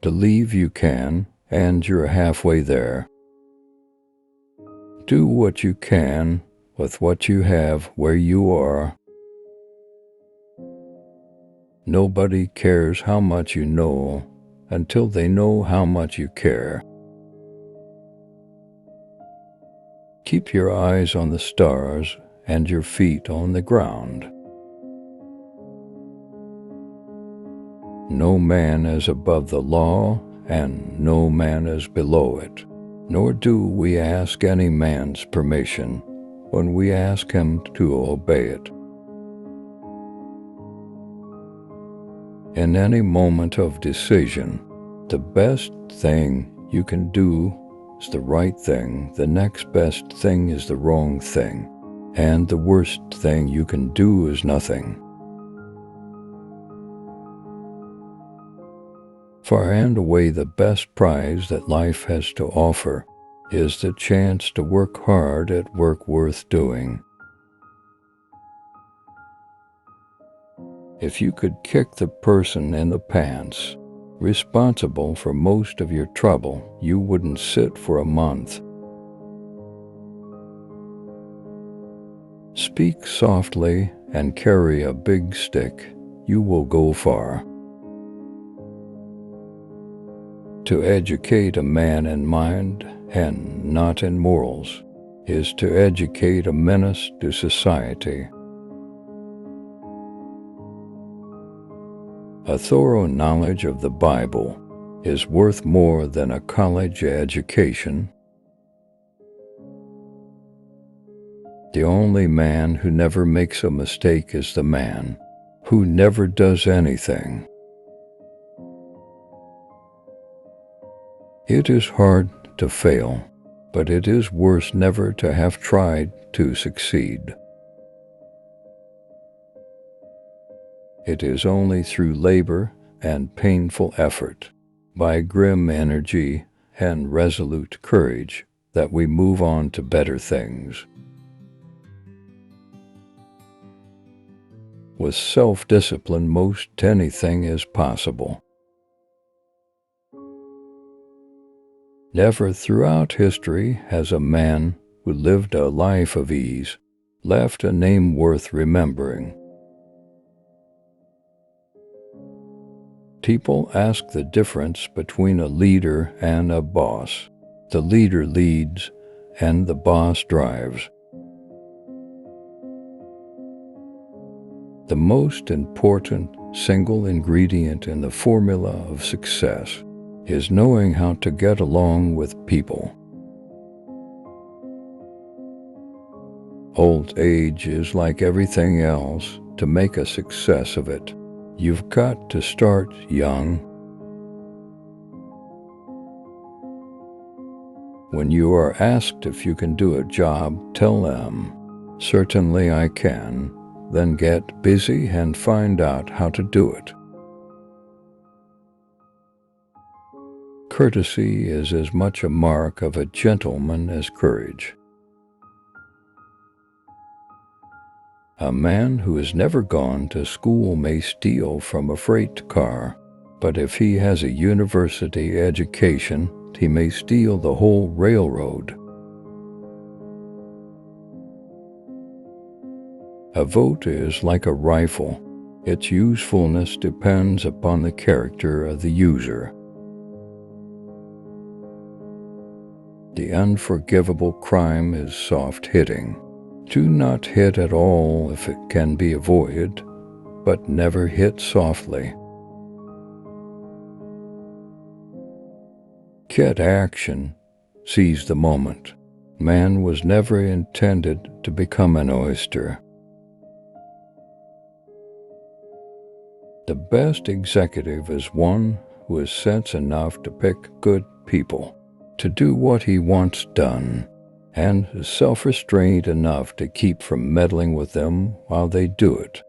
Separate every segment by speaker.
Speaker 1: To leave you can, and you're halfway there. Do what you can with what you have where you are. Nobody cares how much you know until they know how much you care. Keep your eyes on the stars and your feet on the ground. No man is above the law, and no man is below it, nor do we ask any man's permission when we ask him to obey it. In any moment of decision, the best thing you can do is the right thing, the next best thing is the wrong thing, and the worst thing you can do is nothing. Far and away the best prize that life has to offer is the chance to work hard at work worth doing. If you could kick the person in the pants responsible for most of your trouble, you wouldn't sit for a month. Speak softly and carry a big stick. You will go far. To educate a man in mind and not in morals is to educate a menace to society. A thorough knowledge of the Bible is worth more than a college education. The only man who never makes a mistake is the man who never does anything. It is hard to fail, but it is worse never to have tried to succeed. It is only through labor and painful effort, by grim energy and resolute courage, that we move on to better things. With self-discipline, most anything is possible. Never throughout history has a man who lived a life of ease left a name worth remembering. People ask the difference between a leader and a boss. The leader leads and the boss drives. The most important single ingredient in the formula of success is knowing how to get along with people. Old age is like everything else. To make a success of it, you've got to start young. When you are asked if you can do a job, tell them, "Certainly I can." Then get busy and find out how to do it. Courtesy is as much a mark of a gentleman as courage. A man who has never gone to school may steal from a freight car, but if he has a university education, he may steal the whole railroad. A vote is like a rifle. Its usefulness depends upon the character of the user. The unforgivable crime is soft hitting. Do not hit at all if it can be avoided, but never hit softly. Get action. Seize the moment. Man was never intended to become an oyster. The best executive is one who has sense enough to pick good people to do what he wants done, and is self-restrained enough to keep from meddling with them while they do it.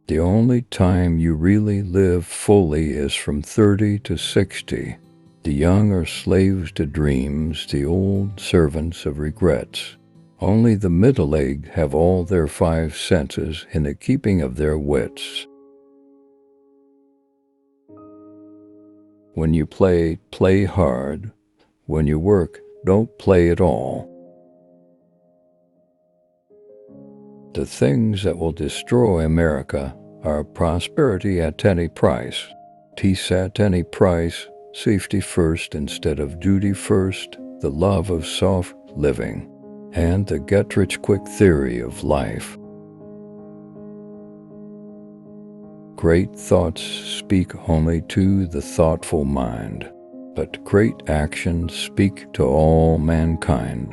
Speaker 1: The only time you really live fully is from 30 to 60. The young are slaves to dreams, the old servants of regrets. Only the middle-aged have all their 5 senses in the keeping of their wits. When you play, play hard. When you work, don't play at all. The things that will destroy America are prosperity at any price, peace at any price, safety first instead of duty first, the love of soft living, and the get-rich-quick theory of life. Great thoughts speak only to the thoughtful mind, but great actions speak to all mankind.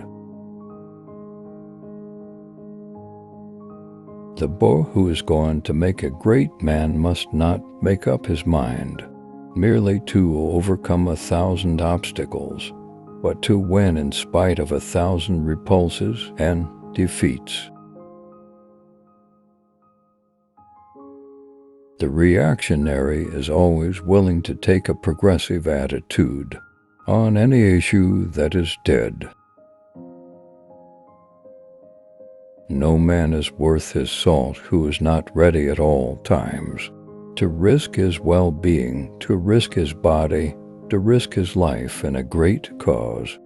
Speaker 1: The boy who is going to make a great man must not make up his mind merely to overcome 1,000 obstacles, but to win in spite of 1,000 repulses and defeats. The reactionary is always willing to take a progressive attitude on any issue that is dead. No man is worth his salt who is not ready at all times to risk his well-being, to risk his body, to risk his life in a great cause.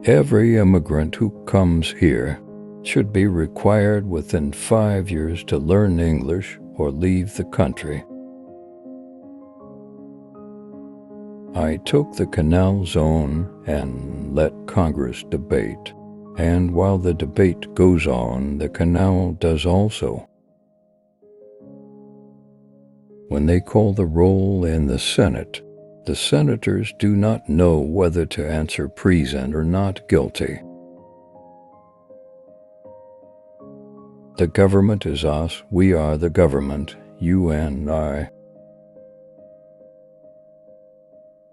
Speaker 1: Every immigrant who comes here should be required within 5 years to learn English or leave the country. I took the Canal Zone and let Congress debate, and while the debate goes on, the canal does also. When they call the roll in the Senate, the senators do not know whether to answer present or not guilty. The government is us, we are the government, you and I.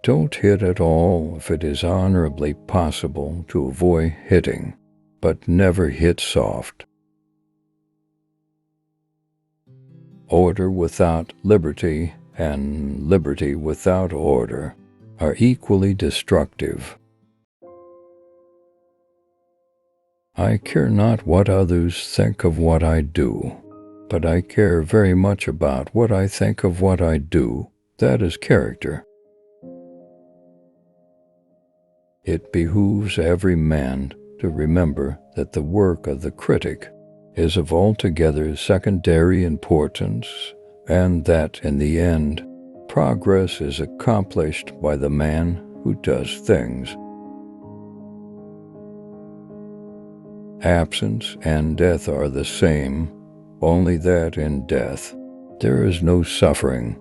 Speaker 1: Don't hit at all if it is honorably possible to avoid hitting, but never hit soft. Order without liberty and liberty without order are equally destructive. I care not what others think of what I do, but I care very much about what I think of what I do. That is character. It behooves every man to remember that the work of the critic is of altogether secondary importance, and that, in the end, progress is accomplished by the man who does things. Absence and death are the same, only that in death there is no suffering.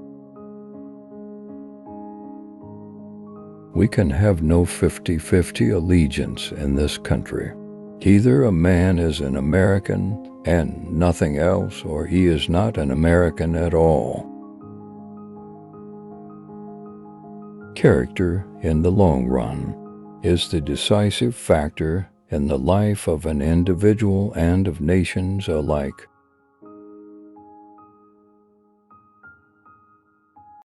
Speaker 1: We can have no 50-50 allegiance in this country. Either a man is an American and nothing else, or he is not an American at all. Character, in the long run, is the decisive factor in the life of an individual and of nations alike.